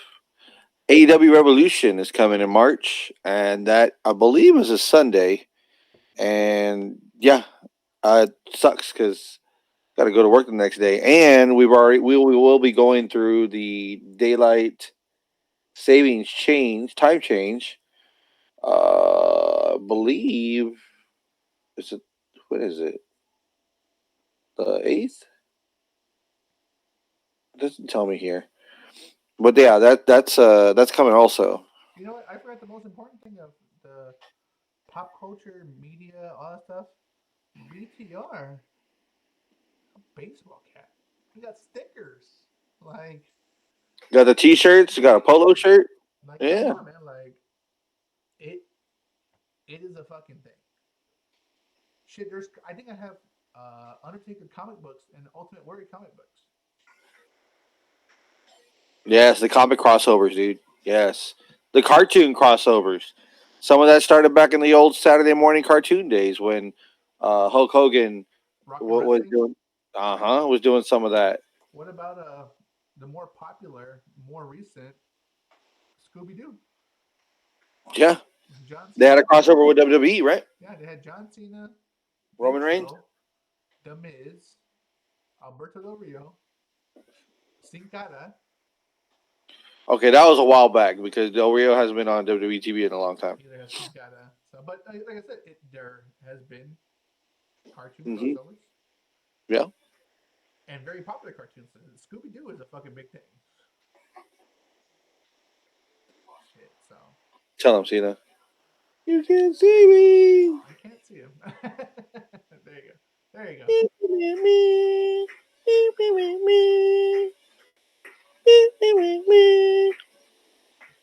AEW Revolution is coming in March, and that I believe is a Sunday. And yeah, it sucks because got to go to work the next day, and we will be going through the daylight savings time change. Believe is it what is it, the 8th? Doesn't tell me here, but yeah, that's coming also. You know what? I forgot the most important thing of the pop culture, media, all that stuff. BTR, a baseball cap. We got stickers. Like, Got the t-shirts. You got a polo yeah. shirt. Like, come Yeah, on, man. Like, it it is a fucking thing. Shit, I think I have Undertaker comic books and Ultimate Warrior comic books. yes, the comic crossovers, dude. Yes, the cartoon crossovers. Some of that started back in the old Saturday morning cartoon days when Hulk Hogan Rock and was Wrestling. doing, was doing some of that. What about the more popular, more recent Scooby Doo? Yeah, John they had a Cena. crossover with WWE, right? Yeah, they had John Cena, Big Roman Reigns. Show, The Miz, Alberto Del Rio, Sin Cara. Okay, that was a while back because Del Rio hasn't been on WWE TV in a long time. Either has Sin Cara. So, but like I said, there has been cartoon Hmm. crossovers Yeah, and very popular cartoons. Scooby Doo is a fucking big thing. Shit. So tell him, Cena. You can see me. I can't see him. There you go. There you go.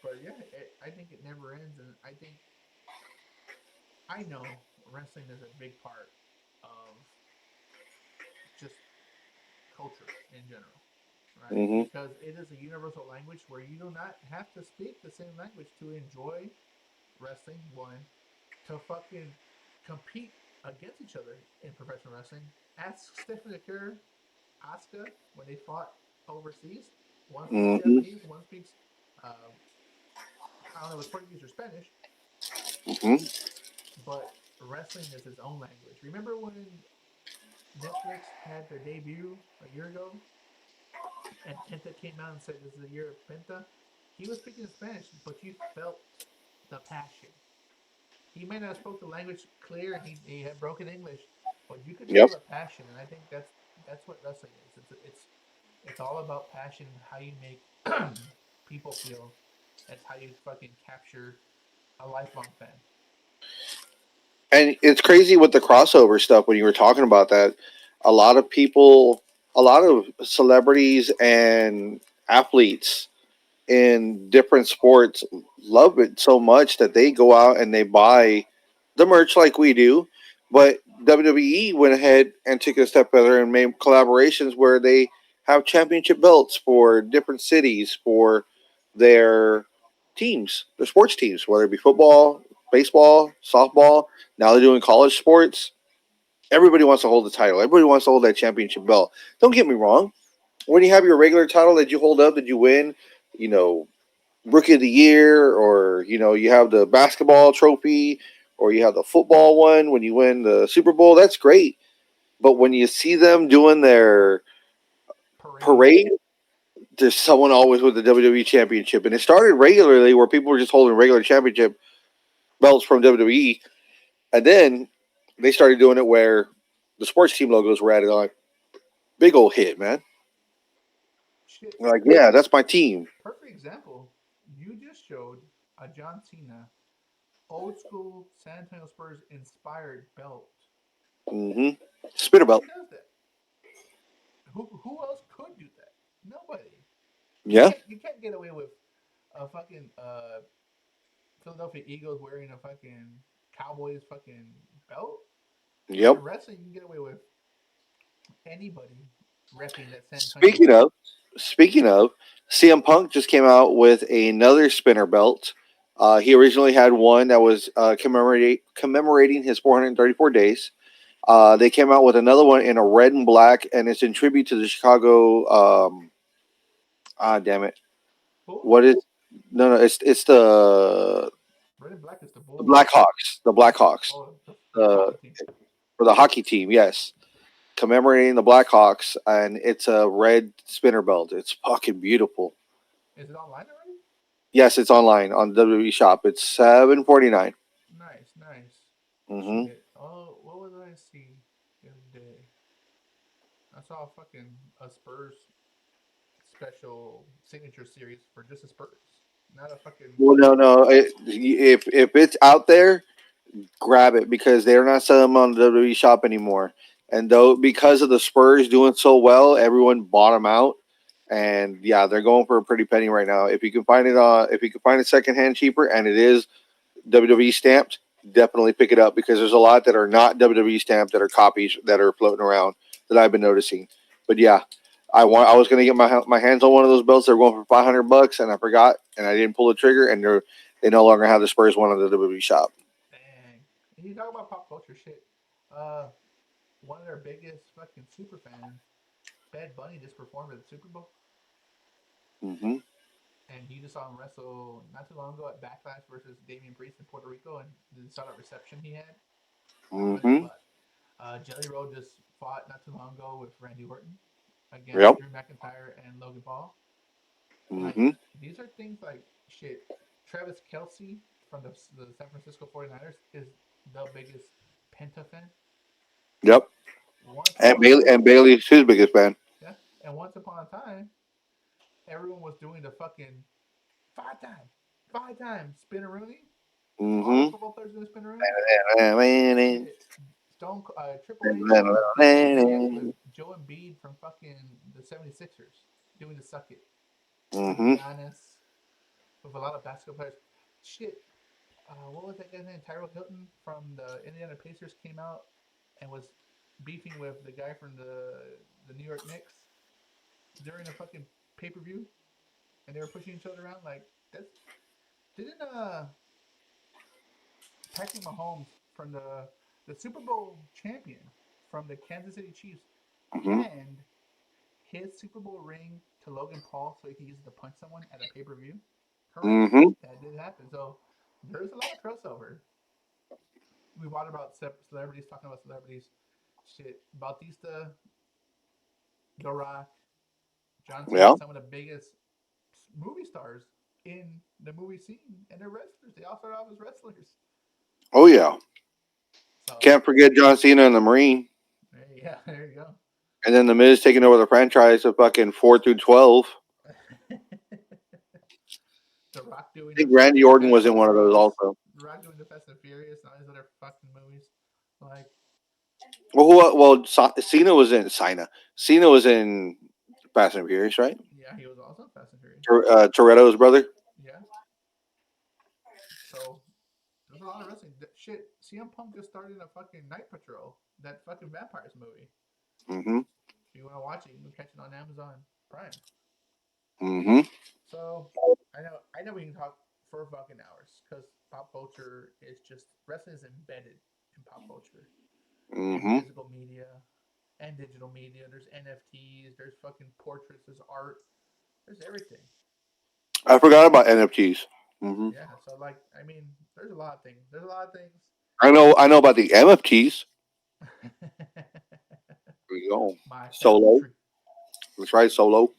But yeah, I think it never ends, and I know wrestling is a big part of just culture in general, right? Hmm. Because it is a universal language where you do not have to speak the same language to enjoy wrestling. One, to fucking compete. against each other in professional wrestling. Ask Stephanie Kerr, Asuka when they fought overseas. One speaks Mm-hmm. Japanese, one speaks uh, I don't know if it's Portuguese or Spanish, Mm-hmm. but wrestling is its own language. Remember when Netflix had their debut a year ago and Penta came out and said this is the year of Penta? He was speaking Spanish, but you felt the passion. He may not have spoke the language clear and he had broken English, but you could feel Yep. the passion, and I think that's what wrestling is. It's all about passion and how you make people feel. That's how you fucking capture a lifelong fan. And it's crazy with the crossover stuff when you were talking about that. A lot of people, a lot of celebrities and athletes in different sports love it so much that they go out and they buy the merch like we do. But WWE went ahead and took it a step further and made collaborations where they have championship belts for different cities for their teams, their sports teams, whether it be football, baseball, softball. Now they're doing college sports. Everybody wants to hold the title. Everybody wants to hold that championship belt. Don't get me wrong. When you have your regular title that you hold up, that you win, you know, rookie of the year, or you have the basketball trophy, or you have the football one when you win the Super Bowl. That's great. But when you see them doing their Parade. parade, there's someone always with the WWE Championship, and it started regularly where people were just holding regular championship belts from WWE, and then they started doing it where the sports team logos were added on. Big old hit, man. Shit. Like, yeah, that's my team. Perfect example. You just showed a John Cena old school San Antonio Spurs inspired belt. Mm-hmm. Spinner belt. Nobody does that. Who else could do that? Nobody. Yeah. You can't get away with a fucking Philadelphia Eagles wearing a fucking Cowboys fucking belt. But Yep. in wrestling, you can get away with anybody repping that San Antonio Speaking logo. of, speaking of, CM Punk just came out with another spinner belt. He originally had one that was commemorating his 434 days. They came out with another one in a red and black, and it's in tribute to the Chicago. Damn it! Bulls? What is? No, no, it's Red and black is the the Bulls. Blackhawks. The Oh, Blackhawks. the Uh, hockey team. for the hockey team, yes, commemorating the Blackhawks, and it's a red spinner belt. It's fucking beautiful. Is it online already? Yes, it's online on WWE Shop. It's 7.49. Nice, nice. Mm-hmm. Shit. Oh, what was I see the other day? I saw a fucking a Spurs special signature series for just the Spurs. Not a fucking Well, no, no. If it's out there, grab it because they're not selling them on the WWE Shop anymore. And though because of the Spurs doing so well, everyone bought them out. And yeah, they're going for a pretty penny right now. If you can find it secondhand cheaper, and it is WWE stamped, definitely pick it up because there's a lot that are not WWE stamped that are copies that are floating around that I've been noticing. But yeah, I was gonna get my hands on one of those belts. They're going for $500, and I forgot, and I didn't pull the trigger, and they no longer have the Spurs one on the WWE Shop. dang. And you talk about pop culture shit. Uh, one of their biggest fucking super fans, Bad Bunny, just performed at the Super Bowl, Mm-hmm. and you just saw him wrestle not too long ago at Backlash versus Damian Priest in Puerto Rico, and you saw that reception he had. Meant a Mm-hmm. lot. Jelly Roll just fought not too long ago with Randy Orton against Yep. Drew McIntyre and Logan Paul. Like, Mm-hmm. these are things like shit. Travis Kelsey from the San Francisco 49ers is the biggest Penta fan. Yep. Once And upon a time, Bailey's his biggest fan. yeah, and once upon a time, everyone was doing the fucking five time, five time spinneroonie. All the Mm-hmm. football players doing spinneroonie. Shit. Triple H was fucking doing it with Joe Embiid from fucking the 76ers, doing the suck it. Mm-hmm. Giannis with a lot of basketball players. Shit, what was that guy's name? Tyrell Hilton from the Indiana Pacers came out and was beefing with the guy from the New York Knicks during a fucking pay per view, and they were pushing each other around like that's didn't Patrick Mahomes from the the Super Bowl champion from the Kansas City Chiefs Mm-hmm. hand his Super Bowl ring to Logan Paul so he could use it to punch someone at a pay per view. Correct. Mm-hmm. That did happen. So there's a lot of crossover. We watched about celebrities talking about celebrities. Shit, Bautista, The Rock, John Cena, Yeah. some of the biggest movie stars in the movie scene, and they're wrestlers. They all start off as wrestlers. Oh yeah. So Can't forget John Cena and the Marine, yeah, there you go. and then the Miz taking over the franchise of fucking 4 through 12. The Rock doing I think Randy Orton was Fast in and one of those Furious. also. The Rock doing the Fast and Furious and all these other fucking movies. Like, Well, who? Well, Cena was in Cena. Cena was in Fast and Furious, right? yeah, he was also in Fast and Furious. Toretto's brother. Yeah. So there's a lot of wrestling. Shit, CM Punk just started a fucking Night Patrol, that fucking vampires movie. Mm-hmm. If you want to watch it, you can catch it on Amazon Prime. Mm-hmm. So I know we can talk for fucking hours because pop culture is just wrestling is embedded in pop culture, in Mm-hmm. physical media and digital media. There's NFTs, there's fucking portraits, there's art, there's everything. I forgot about NFTs. Mm-hmm. Yeah, so like I mean, there's a lot of things. There's a lot of things. I know. I know about the MFTs. There you go. My family Solo. tree. That's right. Solo.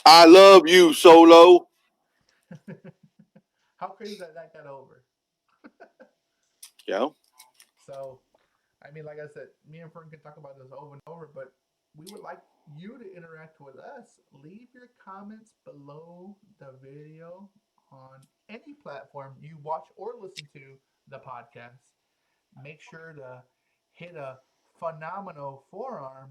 I love you, Solo. How crazy that got over. Yeah. So, I mean, like I said, me and Fern can talk about this over and over, but we would like you to interact with us. Leave your comments below the video on any platform you watch or listen to the podcast. Make sure to hit a phenomenal forearm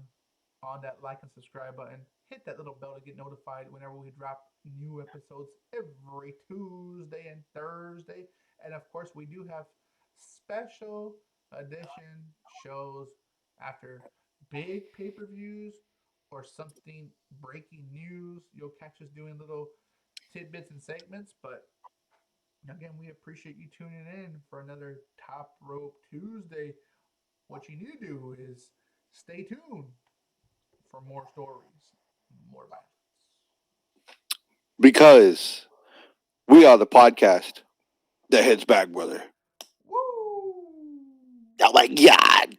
on that like and subscribe button. Hit that little bell to get notified whenever we drop new episodes every Tuesday and Thursday. And of course, we do have special edition shows after big pay per views or something breaking news. You'll catch us doing little tidbits and segments. But again, we appreciate you tuning in for another Top Rope Tuesday. What you need to do is stay tuned for more stories, more violence. Because we are the podcast that heads back, brother. Woo! Oh my God.